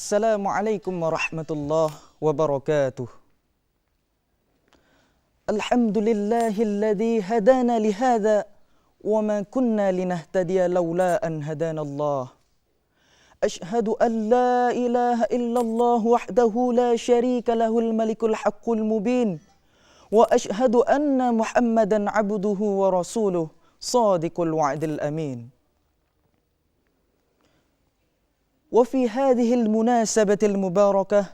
Assalamualaikum warahmatullahi wabarakatuh. Alhamdulillahilladzi hadana lihada wa ma kunna linahtadiya laula an hadana Allah. Ashhadu an la ilaha illallah wahdahu la syarika lahul malikul haqqul mubin. Wa ashhadu anna Muhammadan abduhu wa rasuluh sadiqul wa'dil amin. وفي هذه المناسبة المباركة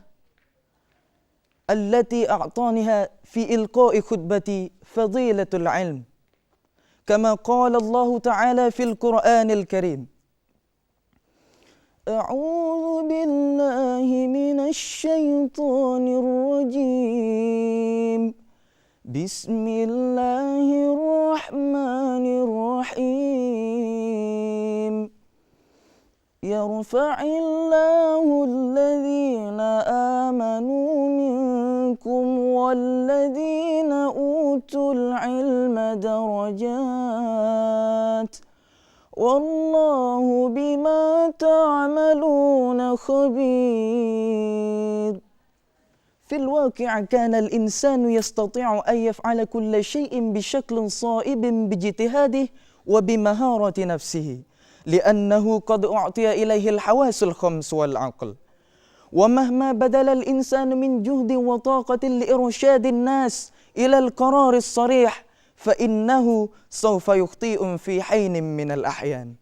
التي أعطانها في إلقاء خطبتي فضيلة العلم كما قال الله تعالى في القرآن الكريم أعوذ بالله من الشيطان الرجيم بسم الله الرحمن الرحيم يرفع الله الذين آمنوا منكم والذين أوتوا العلم درجات والله بما تعملون خبير. في الواقع كان الإنسان يستطيع أن يفعل كل شيء بشكل صائب باجتهاده وبمهارة نفسه لأنه قد أعطي إليه الحواس الخمس والعقل ومهما بذل الإنسان من جهد وطاقة لإرشاد الناس إلى القرار الصريح فإنه سوف يخطئ في حين من الأحيان.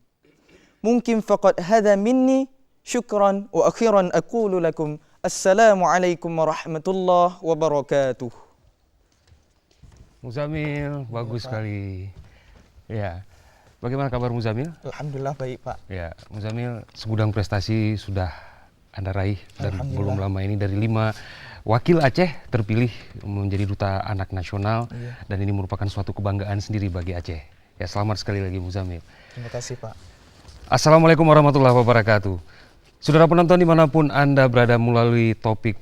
ممكن فقط هذا مني، شكرا. وأخيرا أقول لكم السلام عليكم ورحمة الله وبركاته. Muzamil, bagus sekali. Ya. Bagaimana kabar Muzamil? Alhamdulillah baik, Pak. Ya, Muzamil, segudang prestasi sudah Anda raih dan belum lama ini dari 5 wakil Aceh terpilih menjadi Duta Anak Nasional dan ini merupakan suatu kebanggaan sendiri bagi Aceh. Ya, selamat sekali lagi Muzamil. Terima kasih, Pak. Assalamualaikum warahmatullahi wabarakatuh. Saudara penonton dimanapun Anda berada, melalui topik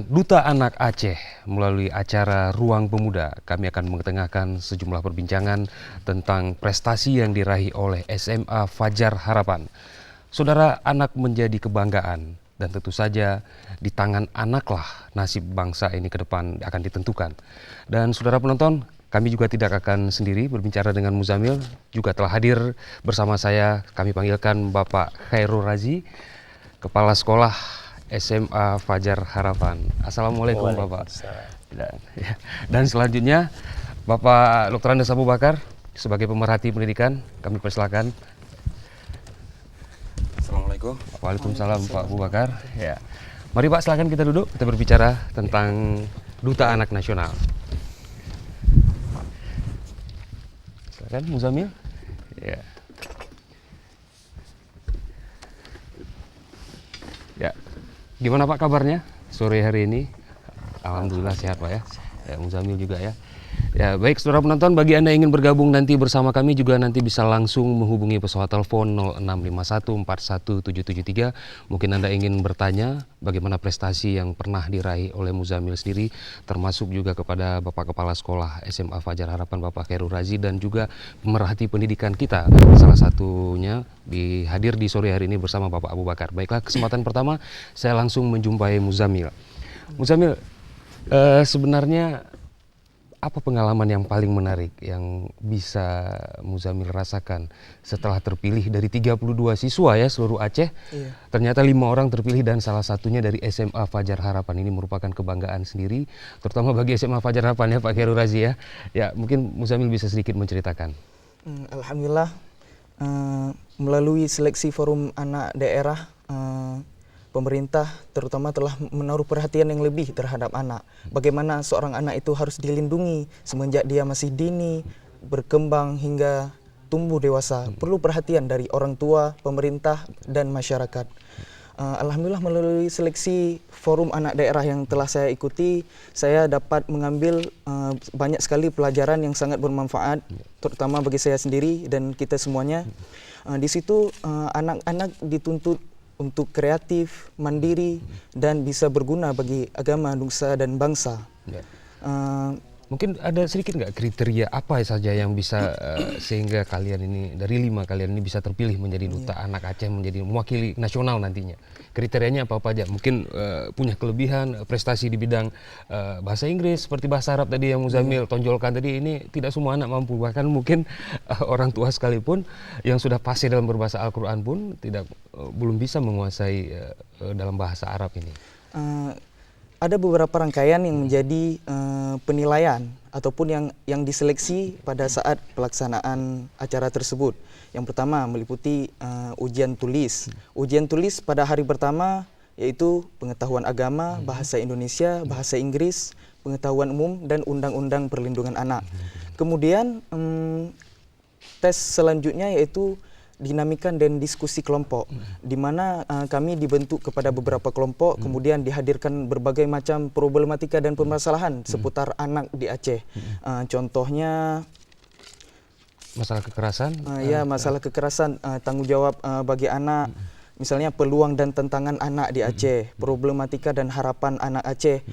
Duta Anak Aceh melalui acara Ruang Pemuda, kami akan mengetengahkan sejumlah perbincangan tentang prestasi yang diraih oleh SMA Fajar Harapan. Saudara, anak menjadi kebanggaan dan tentu saja di tangan anaklah nasib bangsa ini ke depan akan ditentukan. Dan saudara penonton, kami juga tidak akan sendiri berbicara dengan Muzamil, juga telah hadir bersama saya, kami panggilkan Bapak Khairul Razi, Kepala Sekolah SMA Fajar Harapan. Assalamualaikum Bapak. Dan selanjutnya Bapak Dr. Andes Abu Bakar sebagai pemerhati pendidikan, kami persilakan. Assalamualaikum. Waalaikumsalam Pak Abu Bakar. Ya. Mari Pak, silakan kita duduk, kita berbicara tentang Duta Anak Nasional. Silakan Muzamil. Ya. Ya. Gimana Pak kabarnya sore hari ini? Alhamdulillah sehat Pak ya. Ya, Muzamil juga ya. Ya, baik saudara penonton, bagi Anda yang ingin bergabung nanti bersama kami juga nanti bisa langsung menghubungi pesawat telepon 0651417773. Mungkin Anda ingin bertanya bagaimana prestasi yang pernah diraih oleh Muzamil sendiri, termasuk juga kepada Bapak Kepala Sekolah SMA Fajar Harapan Bapak Khairul Razi dan juga pemerhati pendidikan kita. Salah satunya hadir di sore hari ini bersama Bapak Abu Bakar. Baiklah, kesempatan pertama saya langsung menjumpai Muzamil. Muzamil, sebenarnya apa pengalaman yang paling menarik yang bisa Muzamil rasakan setelah terpilih dari 32 siswa ya seluruh Aceh? Iya. Ternyata 5 orang terpilih dan salah satunya dari SMA Fajar Harapan. Ini merupakan kebanggaan sendiri, terutama bagi SMA Fajar Harapan ya Pak Khairul Razi ya. Ya, mungkin Muzamil bisa sedikit menceritakan. Alhamdulillah, melalui seleksi forum anak daerah, pemerintah terutama telah menaruh perhatian yang lebih terhadap anak. Bagaimana seorang anak itu harus dilindungi semenjak dia masih dini, berkembang hingga tumbuh dewasa. Perlu perhatian dari orang tua, pemerintah, dan masyarakat. Alhamdulillah melalui seleksi forum anak daerah yang telah saya ikuti, saya dapat mengambil banyak sekali pelajaran yang sangat bermanfaat, terutama bagi saya sendiri dan kita semuanya. Di situ anak-anak dituntut untuk kreatif, mandiri, dan bisa berguna bagi agama, nusa, dan bangsa. Mungkin ada sedikit nggak kriteria apa saja yang bisa sehingga kalian ini dari 5 kalian ini bisa terpilih menjadi duta anak Aceh, menjadi mewakili nasional nantinya. Kriterianya apa aja? Mungkin punya kelebihan, prestasi di bidang bahasa Inggris seperti bahasa Arab tadi yang Muzamil tonjolkan tadi, ini tidak semua anak mampu, bahkan mungkin orang tua sekalipun yang sudah fasih dalam berbahasa Al-Quran pun belum bisa menguasai dalam bahasa Arab ini. Ada beberapa rangkaian yang menjadi penilaian ataupun yang diseleksi pada saat pelaksanaan acara tersebut. Yang pertama meliputi ujian tulis. Ujian tulis pada hari pertama yaitu pengetahuan agama, bahasa Indonesia, bahasa Inggris, pengetahuan umum, dan undang-undang perlindungan anak. Kemudian tes selanjutnya yaitu dinamika dan diskusi kelompok, di mana kami dibentuk kepada beberapa kelompok, kemudian dihadirkan berbagai macam problematika dan permasalahan seputar anak di Aceh. Contohnya masalah kekerasan, masalah kekerasan, tanggung jawab bagi anak, misalnya peluang dan tantangan anak di Aceh, problematika dan harapan anak Aceh,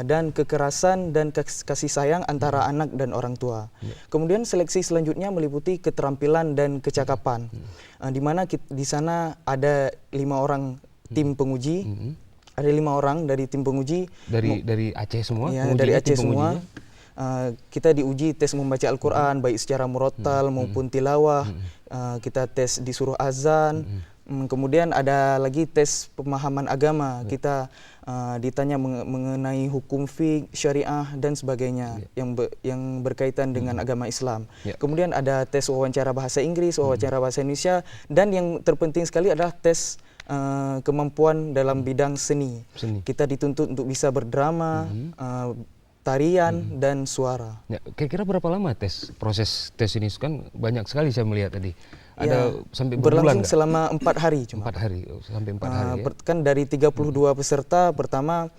dan kekerasan dan kasih sayang antara anak dan orang tua. Kemudian seleksi selanjutnya meliputi keterampilan dan kecakapan, di mana di sana ada 5 orang tim penguji, ada 5 orang dari tim penguji dari Aceh semua, ya, dari Aceh semua. Kita diuji tes membaca Al-Quran baik secara murattal maupun tilawah. Kita tes disuruh azan. Kemudian ada lagi tes pemahaman agama. Kita ditanya mengenai hukum fiqh, syariah dan sebagainya yang berkaitan dengan agama Islam. Kemudian ada tes wawancara bahasa Inggris, wawancara bahasa Indonesia, dan yang terpenting sekali adalah tes kemampuan dalam bidang seni. Kita dituntut untuk bisa berdrama, tarian dan suara. Ya, kira-kira berapa lama proses tes ini? Kan banyak sekali saya melihat tadi. Ada sampai berlangsung berbulan nggak? Selama 4 hari cuma. 4 hari, sampai 4 hari ya? Kan dari 32 peserta pertama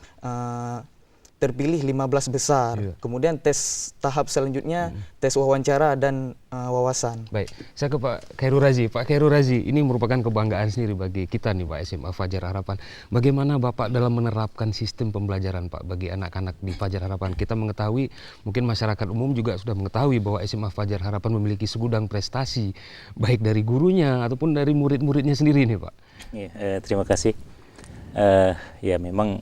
terpilih 15 besar. Kemudian tes tahap selanjutnya tes wawancara dan wawasan. Baik, saya ke Pak Khairul Razi. Pak Khairul Razi, ini merupakan kebanggaan sendiri bagi kita nih Pak, SMA Fajar Harapan. Bagaimana Bapak dalam menerapkan sistem pembelajaran Pak bagi anak-anak di Fajar Harapan? Kita mengetahui, mungkin masyarakat umum juga sudah mengetahui bahwa SMA Fajar Harapan memiliki segudang prestasi, baik dari gurunya ataupun dari murid-muridnya sendiri nih Pak. Ya, terima kasih. Ya memang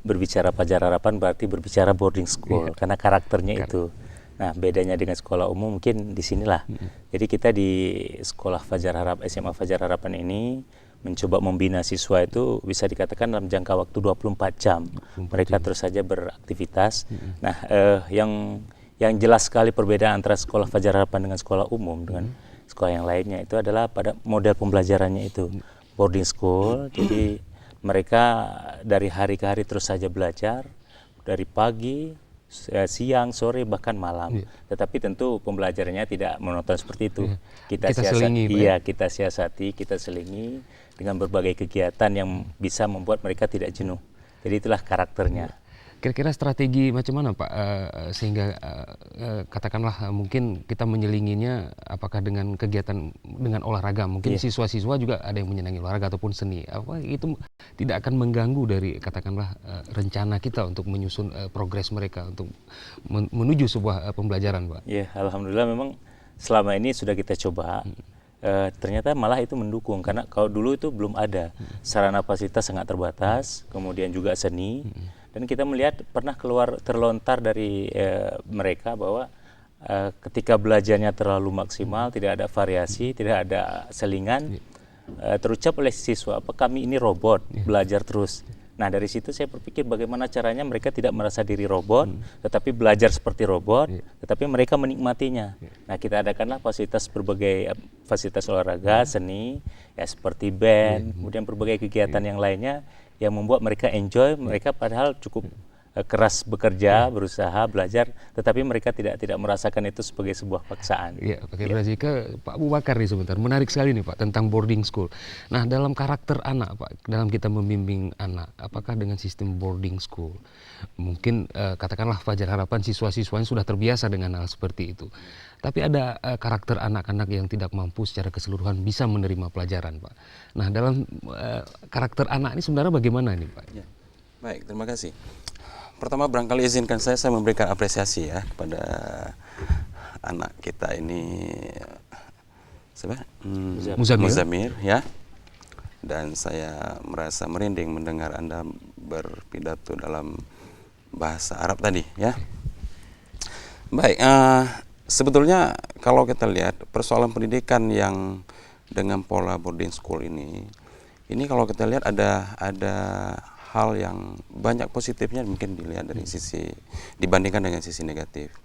berbicara Fajar Harapan berarti berbicara boarding school, karena karakternya itu. Nah, bedanya dengan sekolah umum mungkin di sinilah. Jadi kita di sekolah Fajar Harapan, SMA Fajar Harapan ini mencoba membina siswa itu bisa dikatakan dalam jangka waktu 24 jam. Mereka terus saja beraktivitas. Nah, yang jelas sekali perbedaan antara sekolah Fajar Harapan dengan sekolah umum dengan sekolah yang lainnya itu adalah pada model pembelajarannya itu. Boarding school, jadi mereka dari hari ke hari terus saja belajar, dari pagi, siang, sore, bahkan malam. Tetapi tentu pembelajarannya tidak monoton seperti itu. Kita siasati, kita selingi dengan berbagai kegiatan yang bisa membuat mereka tidak jenuh. Jadi itulah karakternya. Kira-kira strategi macam mana Pak sehingga katakanlah mungkin kita menyelinginya apakah dengan kegiatan dengan olahraga, mungkin siswa-siswa juga ada yang menyenangi olahraga ataupun seni, apa itu tidak akan mengganggu dari katakanlah rencana kita untuk menyusun progres mereka untuk menuju sebuah pembelajaran Pak? Ya, alhamdulillah memang selama ini sudah kita coba. Ternyata malah itu mendukung, karena kalau dulu itu belum ada, sarana fasilitas sangat terbatas, kemudian juga seni. Dan kita melihat pernah terlontar dari mereka bahwa ketika belajarnya terlalu maksimal, tidak ada variasi, tidak ada selingan, terucap oleh siswa, apa kami ini robot, belajar terus. Nah, dari situ saya berpikir bagaimana caranya mereka tidak merasa diri robot, tetapi belajar seperti robot, tetapi mereka menikmatinya. Nah, kita adakanlah berbagai fasilitas olahraga, seni, ya seperti band, kemudian berbagai kegiatan yang lainnya yang membuat mereka enjoy, mereka padahal cukup keras bekerja, berusaha, belajar, tetapi mereka tidak merasakan itu sebagai sebuah paksaan. Iya, Pak Khairul ke Pak Abu Bakar nih sebentar. Menarik sekali nih Pak tentang boarding school. Nah, dalam karakter anak Pak, dalam kita membimbing anak, apakah dengan sistem boarding school? Mungkin katakanlah Fajar Harapan siswa-siswanya sudah terbiasa dengan hal seperti itu. Tapi ada karakter anak-anak yang tidak mampu secara keseluruhan bisa menerima pelajaran Pak. Nah, dalam karakter anak ini sebenarnya bagaimana nih Pak? Ya. Baik, terima kasih. pertama barangkali izinkan saya memberikan apresiasi ya kepada anak kita ini, siapa? Muzamil ya. Dan saya merasa merinding mendengar Anda berpidato dalam bahasa Arab tadi ya. Baik, sebetulnya kalau kita lihat persoalan pendidikan yang dengan pola boarding school ini kalau kita lihat ada hal yang banyak positifnya mungkin dilihat dari sisi dibandingkan dengan sisi negatif.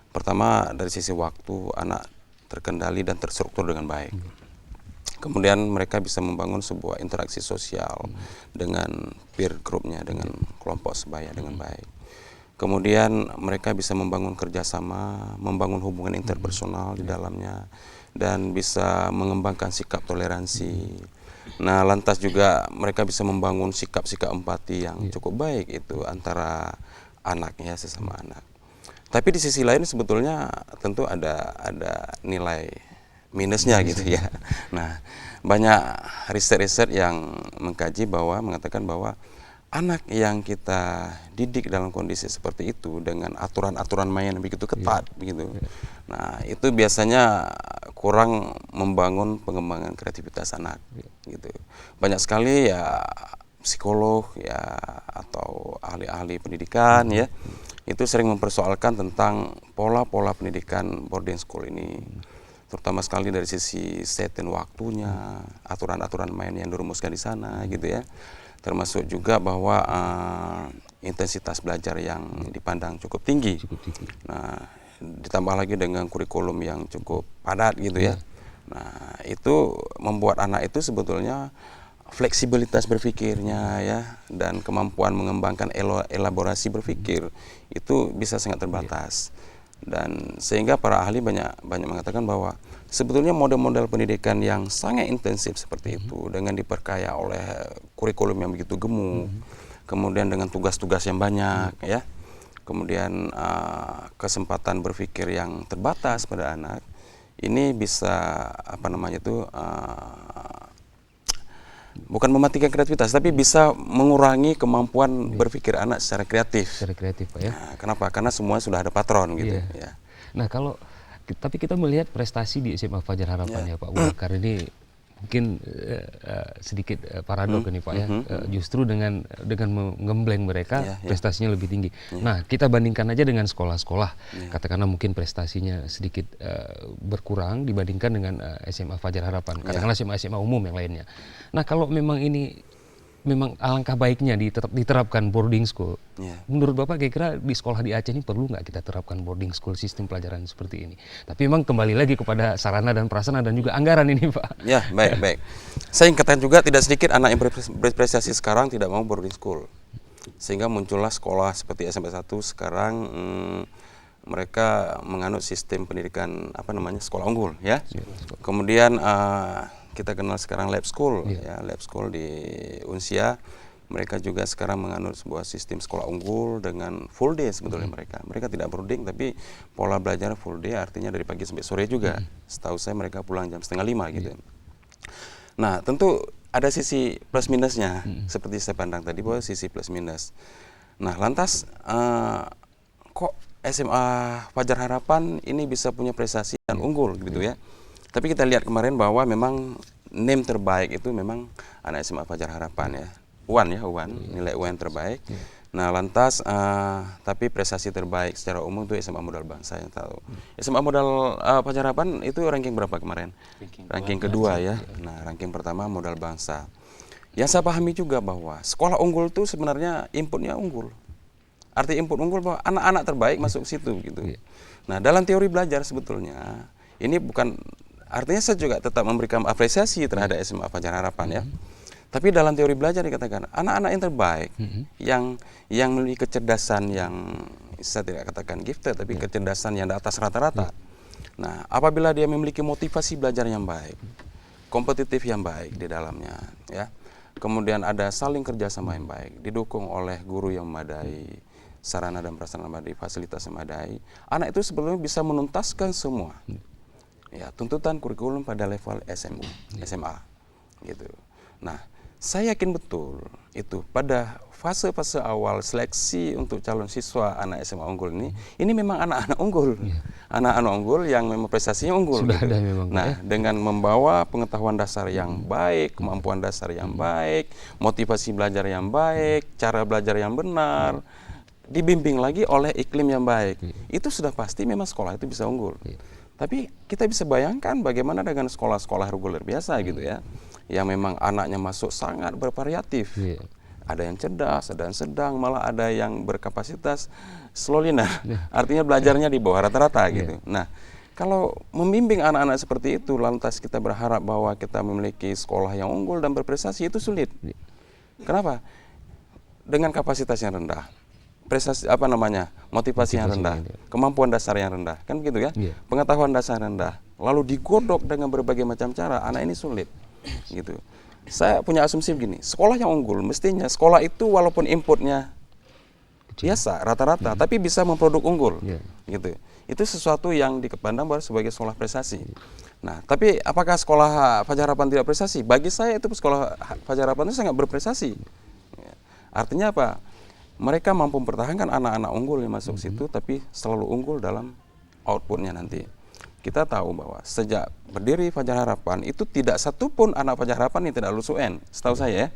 Pertama dari sisi waktu, anak terkendali dan terstruktur dengan baik. Kemudian mereka bisa membangun sebuah interaksi sosial dengan peer groupnya, dengan kelompok sebaya dengan baik. Kemudian mereka bisa membangun kerjasama, membangun hubungan interpersonal di dalamnya, dan bisa mengembangkan sikap toleransi. Nah, lantas juga mereka bisa membangun sikap-sikap empati yang cukup baik itu antara anaknya sesama anak. Tapi di sisi lain sebetulnya tentu ada nilai minusnya gitu ya. Nah, banyak riset-riset yang mengatakan bahwa anak yang kita didik dalam kondisi seperti itu dengan aturan-aturan main yang begitu ketat begitu. Nah, itu biasanya kurang membangun pengembangan kreativitas anak gitu. Banyak sekali ya psikolog ya atau ahli-ahli pendidikan ya itu sering mempersoalkan tentang pola-pola pendidikan boarding school ini. Terutama sekali dari sisi setting waktunya, aturan-aturan main yang dirumuskan di sana gitu ya. Termasuk juga bahwa intensitas belajar yang dipandang cukup tinggi. Nah, ditambah lagi dengan kurikulum yang cukup padat gitu ya. Nah, itu membuat anak itu sebetulnya fleksibilitas berpikirnya ya dan kemampuan mengembangkan elaborasi berpikir itu bisa sangat terbatas. Dan sehingga para ahli banyak mengatakan bahwa sebetulnya model-model pendidikan yang sangat intensif seperti itu dengan diperkaya oleh kurikulum yang begitu gemuk, kemudian dengan tugas-tugas yang banyak ya, kemudian kesempatan berpikir yang terbatas pada anak ini bisa bukan mematikan kreativitas, tapi bisa mengurangi kemampuan berpikir anak secara kreatif. Secara kreatif, Pak ya. Nah, kenapa? Karena semua sudah ada patron gitu. Ya. Nah, tapi kita melihat prestasi di SMA Fajar Harapan ya Pak Bakar ini mungkin sedikit paradok ini Pak ya. Justru dengan menggembleng mereka prestasinya lebih tinggi. Nah, kita bandingkan aja dengan sekolah-sekolah. Katakanlah mungkin prestasinya sedikit berkurang dibandingkan dengan SMA Fajar Harapan. Katakanlah SMA umum yang lainnya. Nah, kalau memang ini memang alangkah baiknya diterapkan boarding school. Menurut Bapak kira-kira di sekolah di Aceh ini perlu nggak kita terapkan boarding school sistem pelajaran seperti ini? Tapi memang kembali lagi kepada sarana dan prasarana dan juga anggaran ini Pak. Ya, baik. Saya ingin katakan juga tidak sedikit anak yang berprestasi sekarang tidak mau boarding school. Sehingga muncullah sekolah seperti SMP 1 sekarang mereka menganut sistem pendidikan sekolah unggul ya. Kemudian kita kenal sekarang lab school lab school di Unsia. Mereka juga sekarang menganut sebuah sistem sekolah unggul dengan full day sebetulnya mereka tidak boarding tapi pola belajar full day artinya dari pagi sampai sore juga. Setahu saya mereka pulang jam 4:30 gitu. Nah, tentu ada sisi plus minusnya seperti saya pandang tadi bahwa sisi plus minus. Nah, lantas kok SMA Fajar Harapan ini bisa punya prestasi dan unggul gitu ya. Tapi kita lihat kemarin bahwa memang name terbaik itu memang anak SMA Fajar Harapan ya. UAN, nilai UAN terbaik. Nah, lantas tapi prestasi terbaik secara umum itu SMA Modal Bangsa yang tahu. SMA Modal Fajar Harapan itu ranking berapa kemarin? Ranking kedua ya. Nah, ranking pertama Modal Bangsa. Yang saya pahami juga bahwa sekolah unggul itu sebenarnya inputnya unggul. Arti input unggul bahwa anak-anak terbaik masuk situ gitu. Nah, dalam teori belajar sebetulnya ini bukan artinya saya juga tetap memberikan apresiasi terhadap SMA Fajar Harapan ya. Tapi dalam teori belajar dikatakan anak-anak yang terbaik yang memiliki kecerdasan yang saya tidak katakan gifted tapi kecerdasan yang di atas rata-rata. Nah, apabila dia memiliki motivasi belajar yang baik, kompetitif yang baik di dalamnya ya. Kemudian ada saling kerjasama yang baik, didukung oleh guru yang memadai, sarana dan prasarana memadai, fasilitas yang memadai. Anak itu sebetulnya bisa menuntaskan semua tuntutan kurikulum pada level SMA gitu. Nah, saya yakin betul itu pada fase-fase awal seleksi untuk calon siswa anak SMA unggul ini memang anak-anak unggul. Anak-anak unggul yang memang prestasinya unggul. Sudah gitu. ada memang. Nah, dengan membawa pengetahuan dasar yang baik, kemampuan dasar yang baik, motivasi belajar yang baik, cara belajar yang benar, dibimbing lagi oleh iklim yang baik. Itu sudah pasti memang sekolah itu bisa unggul. Tapi kita bisa bayangkan bagaimana dengan sekolah-sekolah reguler biasa gitu ya, yang memang anaknya masuk sangat bervariatif. Ada yang cerdas, ada yang sedang, malah ada yang berkapasitas slow learner. Artinya belajarnya di bawah rata-rata gitu. Nah, kalau membimbing anak-anak seperti itu, lantas kita berharap bahwa kita memiliki sekolah yang unggul dan berprestasi, itu sulit. Kenapa? Dengan kapasitas yang rendah, prestasi motivasi yang rendah, kemampuan dasar yang rendah, kan begitu ya? Pengetahuan dasar rendah, lalu digodok dengan berbagai macam cara, anak ini sulit, gitu. Saya punya asumsi begini, sekolah yang unggul mestinya sekolah itu walaupun inputnya biasa rata-rata, tapi bisa memproduk unggul, gitu. Itu sesuatu yang dipandang baru sebagai sekolah prestasi. Nah, tapi apakah sekolah Fajar Harapan tidak prestasi? Bagi saya itu sekolah Fajar Harapan itu sangat berprestasi. Artinya apa? Mereka mampu mempertahankan anak-anak unggul yang masuk situ, tapi selalu unggul dalam outputnya nanti. Kita tahu bahwa sejak berdiri Fajar Harapan itu tidak satupun anak Fajar Harapan yang tidak lulus UN. Setahu saya ya,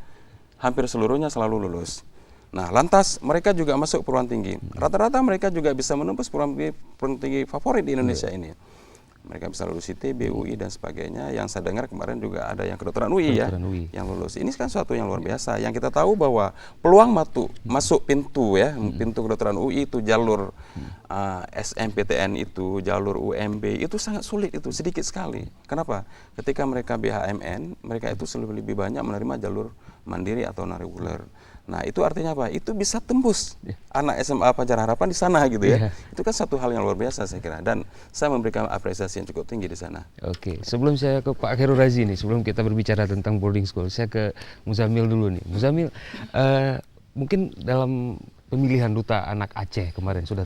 hampir seluruhnya selalu lulus. Nah, lantas mereka juga masuk perguruan tinggi. Rata-rata mereka juga bisa menembus perguruan tinggi favorit di Indonesia ini. Mereka bisa lulus ITB, UI dan sebagainya. Yang saya dengar kemarin juga ada yang kedokteran UI yang lulus. Ini kan suatu yang luar biasa. Yang kita tahu bahwa peluang masuk pintu ya, pintu kedokteran UI itu jalur SMPTN itu, jalur UMB itu sangat sulit, itu sedikit sekali. Kenapa? Ketika mereka BHMN, mereka itu lebih banyak menerima jalur mandiri atau non-reguler. Nah, itu artinya apa? Itu bisa tembus anak SMA Fajar Harapan di sana gitu ya. Itu kan satu hal yang luar biasa saya kira, dan saya memberikan apresiasi yang cukup tinggi di sana. Oke, sebelum saya ke Pak Khairul Razi nih, sebelum kita berbicara tentang boarding school, saya ke Muzamil dulu nih. Muzamil, mungkin dalam pemilihan duta anak Aceh kemarin sudah